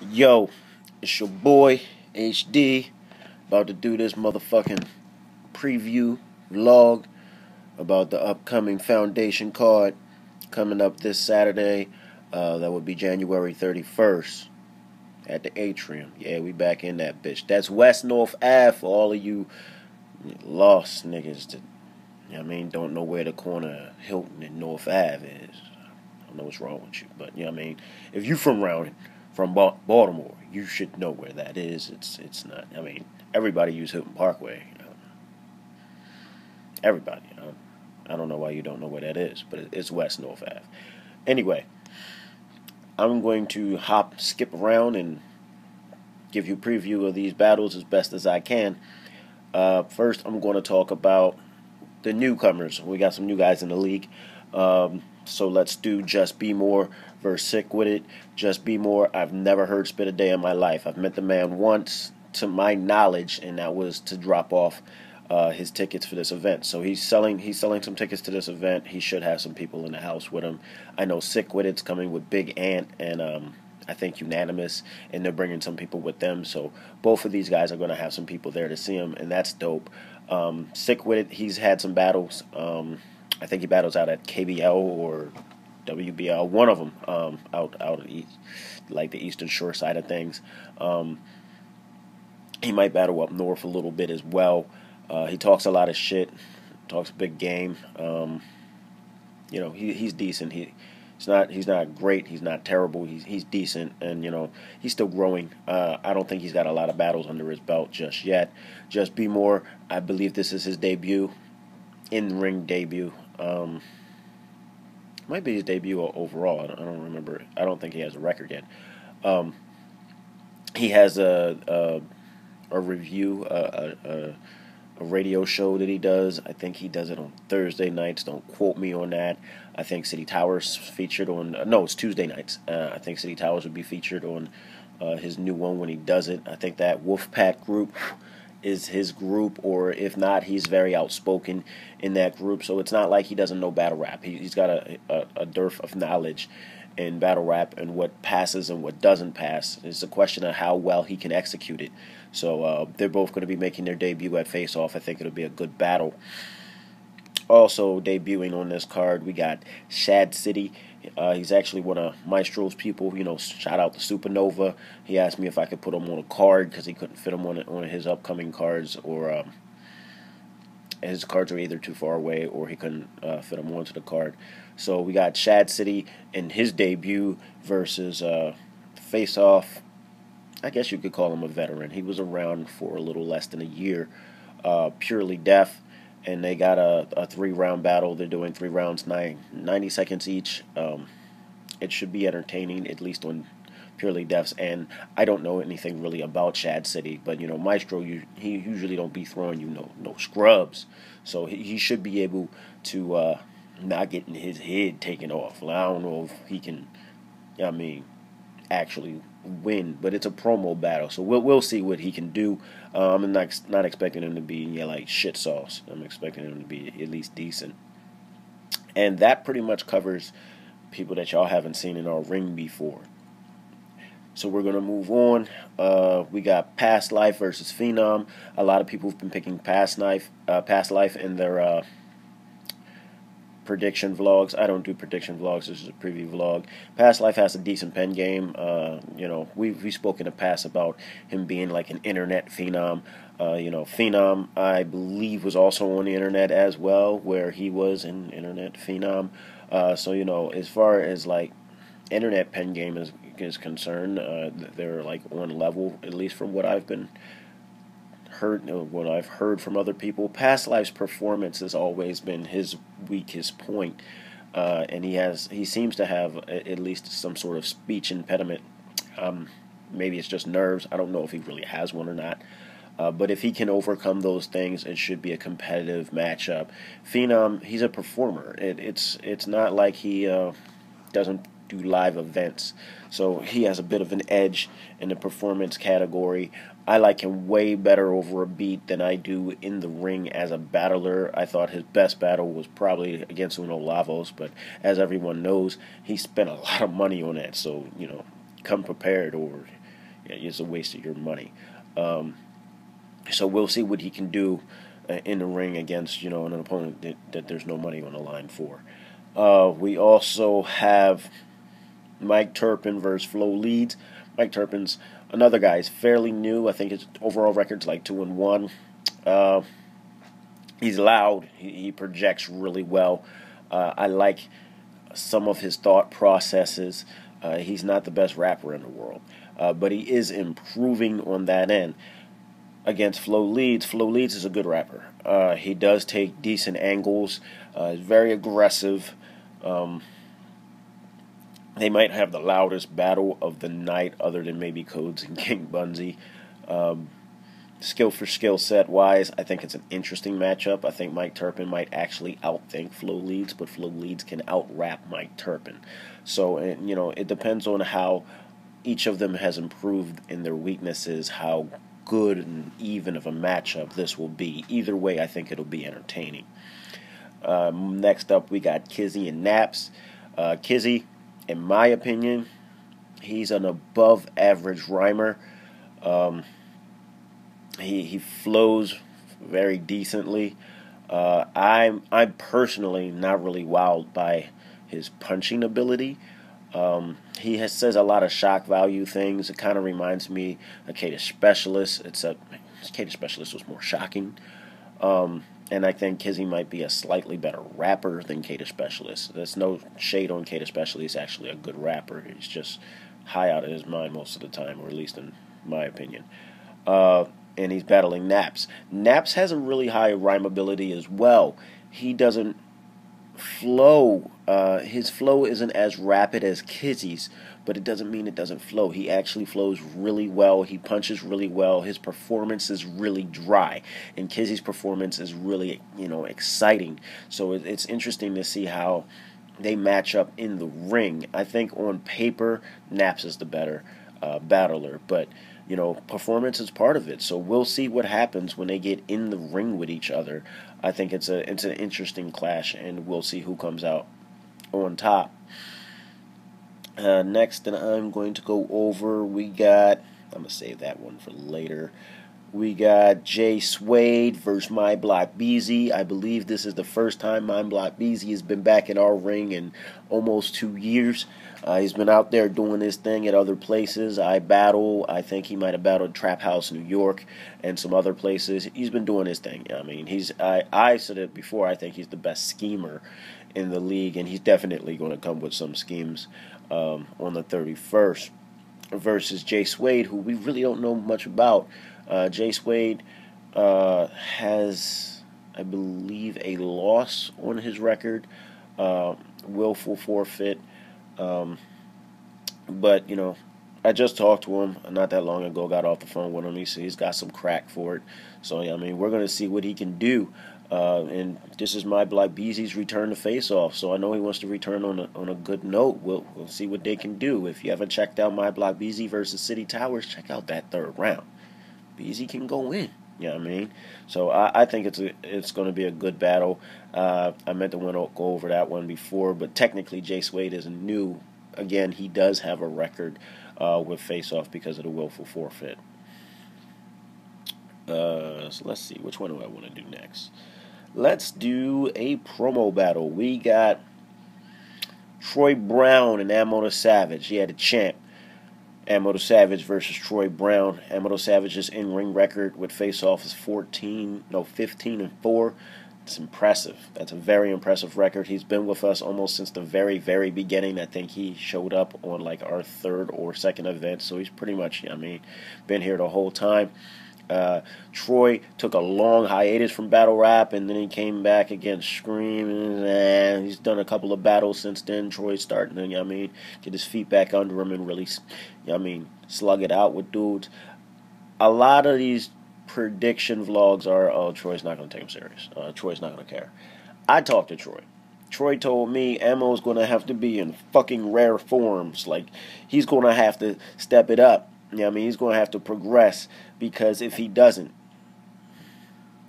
Yo, it's your boy HD, about to do this motherfucking preview vlog about the upcoming Foundation card coming up this Saturday. That would be January 31st at the Atrium. Yeah, we back in that bitch. That's West North Ave for all of you lost niggas that, don't know where the corner of Hilton and North Ave is. I don't know what's wrong with you, but if you from Baltimore, you should know where that is. It's not. Everybody use Hilton Parkway. Everybody. I don't know why you don't know where that is, but it's West North Ave. Anyway, I'm going to skip around and give you a preview of these battles as best as I can. First, I'm going to talk about the newcomers. We got some new guys in the league. So let's do Just Be More versus Sick With It. Just Be More, I've never heard spit a day in my life. I've met the man once, to my knowledge, and that was to drop off his tickets for this event. So he's selling some tickets to this event. He should have some people in the house with him. I know Sick With It's coming with Big Ant and I think Unanimous, and they're bringing some people with them. So both of these guys are going to have some people there to see him, and that's dope. Sick With It, he's had some battles. I think he battles out at KBL or WBL, one of them, out east, like the Eastern Shore side of things. He might battle up north a little bit as well. He talks a lot of shit, talks a big game. He's decent. He's not great. He's not terrible. He's decent, and he's still growing. I don't think he's got a lot of battles under his belt just yet. Just Be More, I believe this is his debut, in-ring debut. Might be his debut overall. I don't remember. I don't think he has a record yet. He has a review, a radio show that he does. I think he does it on Thursday nights. Don't quote me on that. I think City Towers featured on. No, it's Tuesday nights. I think City Towers would be featured on his new one when he does it. I think that Wolfpack group is his group, or if not, he's very outspoken in that group. So it's not like he doesn't know battle rap. He's got a dearth of knowledge in battle rap and what passes and what doesn't pass. It's a question of how well he can execute it. So they're both going to be making their debut at Face Off. I think it'll be a good battle. Also debuting on this card, we got Shad City. He's actually one of Maestro's people. Shout out to Supernova. He asked me if I could put him on a card because he couldn't fit him on his upcoming cards, or his cards are either too far away or he couldn't fit him onto the card. So we got Shad City in his debut versus Face Off. I guess you could call him a veteran. He was around for a little less than a year. Purely Deaf. And they got a 3-round battle. They're doing 3 rounds, 90 seconds each. It should be entertaining, at least on Purely Deaf's. And I don't know anything really about Shad City, but Maestro, he usually don't be throwing no scrubs. So he should be able to not getting his head taken off. I don't know if he can, actually win, but it's a promo battle, so we'll see what he can do. I'm not expecting him to be like shit sauce. I'm expecting him to be at least decent. And that pretty much covers people that y'all haven't seen in our ring before. So we're gonna move on. We got Past Life versus Phenom. A lot of people have been picking Past Life in their prediction vlogs. I don't do prediction vlogs. This is a preview vlog. Past Life has a decent pen game. We've spoken in the past about him being like an internet phenom. Phenom, I believe, was also on the internet as well, where he was an internet phenom. So as far as like internet pen game is concerned, they're like on level, at least from what I've heard from other people. Past Life's performance has always been his weakest point, and he seems to have at least some sort of speech impediment. Maybe it's just nerves. I don't know if he really has one or not. But if he can overcome those things, it should be a competitive matchup. Phenom, he's a performer. It's not like he doesn't do live events, so he has a bit of an edge in the performance category. I like him way better over a beat than I do in the ring as a battler. I thought his best battle was probably against Uno Lavos, but as everyone knows, he spent a lot of money on that, so come prepared, or it's a waste of your money. So we'll see what he can do in the ring against an opponent that there's no money on the line for. We also have Mike Turpin versus Flo Leeds. Mike Turpin's another guy. He's fairly new. I think his overall record's like 2-1. He's loud. He projects really well. I like some of his thought processes. He's not the best rapper in the world, but he is improving on that end. Against Flo Leeds is a good rapper. He does take decent angles. He's very aggressive. They might have the loudest battle of the night, other than maybe Codes and King Bunzy. Skill for skill set wise, I think it's an interesting matchup. I think Mike Turpin might actually outthink Flo Leeds, but Flo Leeds can out-rap Mike Turpin. So, it depends on how each of them has improved in their weaknesses, how good and even of a matchup this will be. Either way, I think it'll be entertaining. Next up, we got Kizzy and Naps. Kizzy, in my opinion, he's an above-average rhymer. He flows very decently. I'm personally not really wowed by his punching ability. He says a lot of shock value things. It kind of reminds me of Kata Specialist. Kata Specialist was more shocking. And I think Kizzy might be a slightly better rapper than Kata Specialist. There's no shade on Kata Specialist. He's actually a good rapper. He's just high out of his mind most of the time, or at least in my opinion. And he's battling Naps. Naps has a really high rhyme ability as well. He doesn't flow. His flow isn't as rapid as Kizzy's, but it doesn't mean it doesn't flow. He actually flows really well. He punches really well. His performance is really dry, and Kizzy's performance is really, exciting. So it's interesting to see how they match up in the ring. I think on paper, Naps is the better battler, but performance is part of it. So we'll see what happens when they get in the ring with each other. I think it's an interesting clash, and we'll see who comes out on top. Next, and I'm going to go over, I'm going to save that one for later. We got Jay Suede versus My Block BZ. I believe this is the first time My Block BZ has been back in our ring in almost 2 years. He's been out there doing his thing at other places. I think he might have battled Trap House, New York, and some other places. He's been doing his thing. I mean, I said it before, I think he's the best schemer in the league, and he's definitely going to come with some schemes on the 31st versus Jay Suede, who we really don't know much about. Jay Suede has, I believe, a loss on his record, willful forfeit. But, I just talked to him not that long ago, got off the phone with him. He's got some crack for it. So, we're going to see what he can do. And this is My Block BZ's return to Face Off. So I know he wants to return on a good note. We'll see what they can do. If you haven't checked out My Block BZ versus City Towers, check out that third round. BZ can go in. So I think it's going to be a good battle. I meant to go over that one before, but technically Jay Suede isn't new. Again, he does have a record with face-off because of the willful forfeit. So let's see, which one do I want to do next? Let's do a promo battle. We got Troy Brown and Ammo the Savage. He had a champ. Ammo the Savage versus Troy Brown. Ammo the Savage's in-ring record with face-off is 15-4. It's impressive. That's a very impressive record. He's been with us almost since the very, very beginning. I think he showed up on like our third or second event, so he's pretty much, been here the whole time. Troy took a long hiatus from battle rap, and then he came back against Scream, and he's done a couple of battles since then. Troy's starting to, get his feet back under him and really, slug it out with dudes. A lot of these prediction vlogs are, Troy's not going to take him serious. Troy's not going to care. I talked to Troy. Troy told me Ammo's going to have to be in fucking rare forms. Like, he's going to have to step it up. He's going to have to progress, because if he doesn't,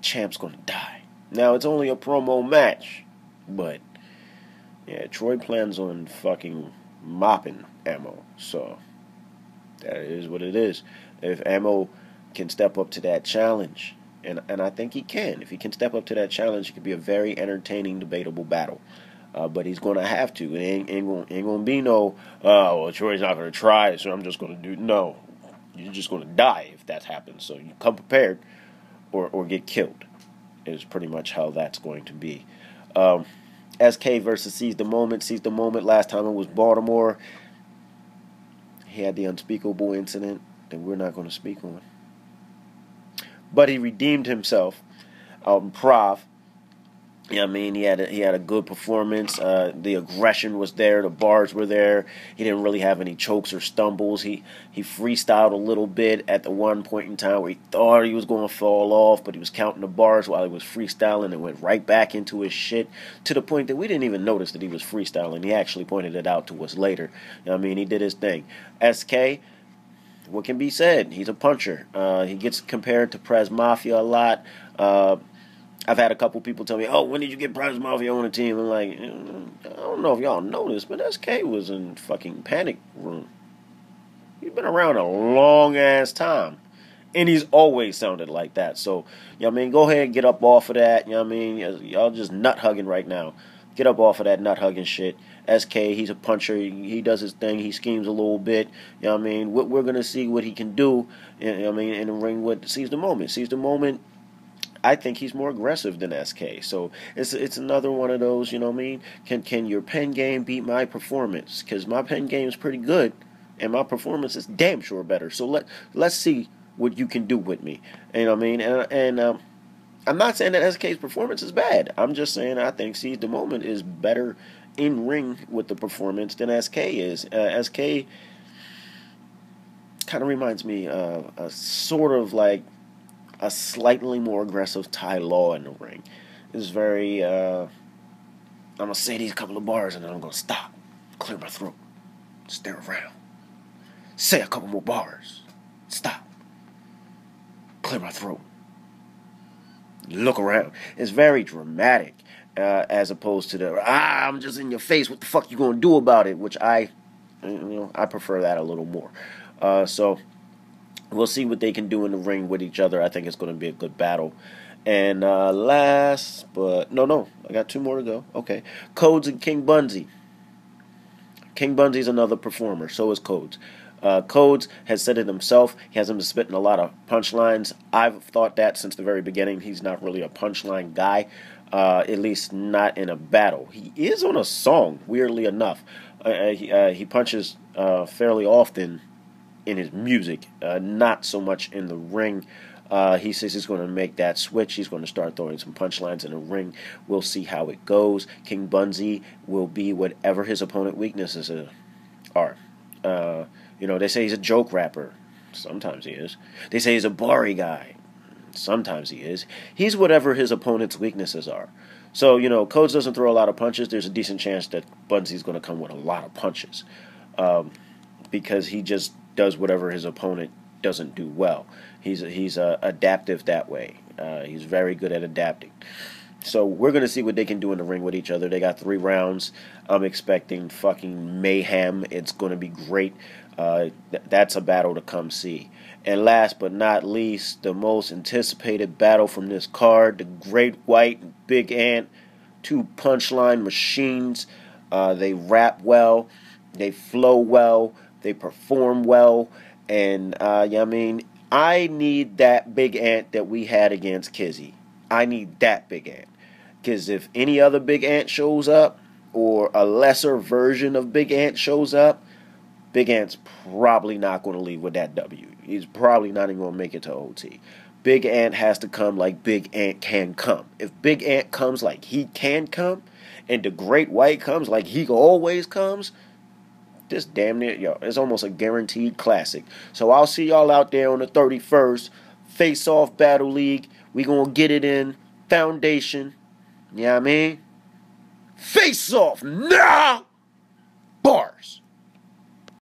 Champ's going to die. Now, it's only a promo match, but, Troy plans on fucking mopping Ammo, so That is what it is. If Ammo can step up to that challenge, and I think he can. If he can step up to that challenge, it could be a very entertaining, debatable battle. But he's going to have to. It ain't going to be no, well, Troy's not going to try, so I'm just going to do. No. You're just going to die if that happens. So you come prepared or get killed is pretty much how that's going to be. SK versus Seize the Moment. Seize the Moment, last time it was Baltimore. He had the unspeakable incident that we're not going to speak on. But he redeemed himself out in Prov. You know what I mean? He had a good performance. The aggression was there. The bars were there. He didn't really have any chokes or stumbles. He freestyled a little bit at the one point in time where he thought he was going to fall off, but he was counting the bars while he was freestyling and went right back into his shit to the point that we didn't even notice that he was freestyling. He actually pointed it out to us later. You know what I mean? He did his thing. SK, what can be said? He's a puncher. He gets compared to Prez Mafia a lot. I've had a couple people tell me, oh, when did you get Prez Mafia on the team? I'm like, I don't know if y'all noticed, but SK was in fucking Panic Room. He's been around a long-ass time. And he's always sounded like that. So, you know what I mean? Go ahead and get up off of that. You know what I mean? Y'all just nut-hugging right now. Get up off of that nut-hugging shit. SK, he's a puncher. He does his thing. He schemes a little bit. You know what I mean? We're going to see what he can do, you know what I mean, in the ring with Seize the Moment. Seize the Moment. I think he's more aggressive than SK. So it's another one of those, you know what I mean? Can your pen game beat my performance? Because my pen game is pretty good, and my performance is damn sure better. So let's see what you can do with me. You know what I mean? And I'm not saying that SK's performance is bad. I'm just saying I think Seize the Moment is better in ring with the performance than SK is. SK kind of reminds me of a sort of like a slightly more aggressive Ty Law in the ring. It's very, I'm going to say these couple of bars and then I'm going to stop, clear my throat, stare around, say a couple more bars, stop, clear my throat, look around. It's very dramatic, as opposed to the, I'm just in your face, what the fuck you going to do about it, which I prefer that a little more. So we'll see what they can do in the ring with each other. I think it's going to be a good battle. And last, but no, I got two more to go. Okay, Codes and King Bunzy. King Bunzy's another performer. So is Codes. Codes has said it himself. He hasn't been spitting a lot of punchlines. I've thought that since the very beginning. He's not really a punchline guy, at least not in a battle. He is on a song, weirdly enough. He punches fairly often in his music, not so much in the ring. He says he's going to make that switch. He's going to start throwing some punchlines in the ring. We'll see how it goes. King Bunzy will be whatever his opponent weaknesses are. They say he's a joke rapper. Sometimes he is. They say he's a bari guy. Sometimes he is. He's whatever his opponent's weaknesses are. So, Codes doesn't throw a lot of punches. There's a decent chance that Bunzy's going to come with a lot of punches. Because he just does whatever his opponent doesn't do well. He's adaptive that way. He's very good at adapting. So we're going to see what they can do in the ring with each other. They got 3 rounds. I'm expecting fucking mayhem. It's going to be great. That's a battle to come see. And last but not least, the most anticipated battle from this card, the Great White and Big Ant, 2 punchline machines. They rap well. They flow well. They perform well. And, I need that Big Ant that we had against Kizzy. I need that Big Ant. Because if any other Big Ant shows up, or a lesser version of Big Ant shows up, Big Ant's probably not going to leave with that W. He's probably not even going to make it to OT. Big Ant has to come like Big Ant can come. If Big Ant comes like he can come, and the Great White comes like he always comes, this damn near, it's almost a guaranteed classic. So I'll see y'all out there on the 31st. Face Off Battle League. We gonna get it in. Foundation. You know what I mean? Face Off now!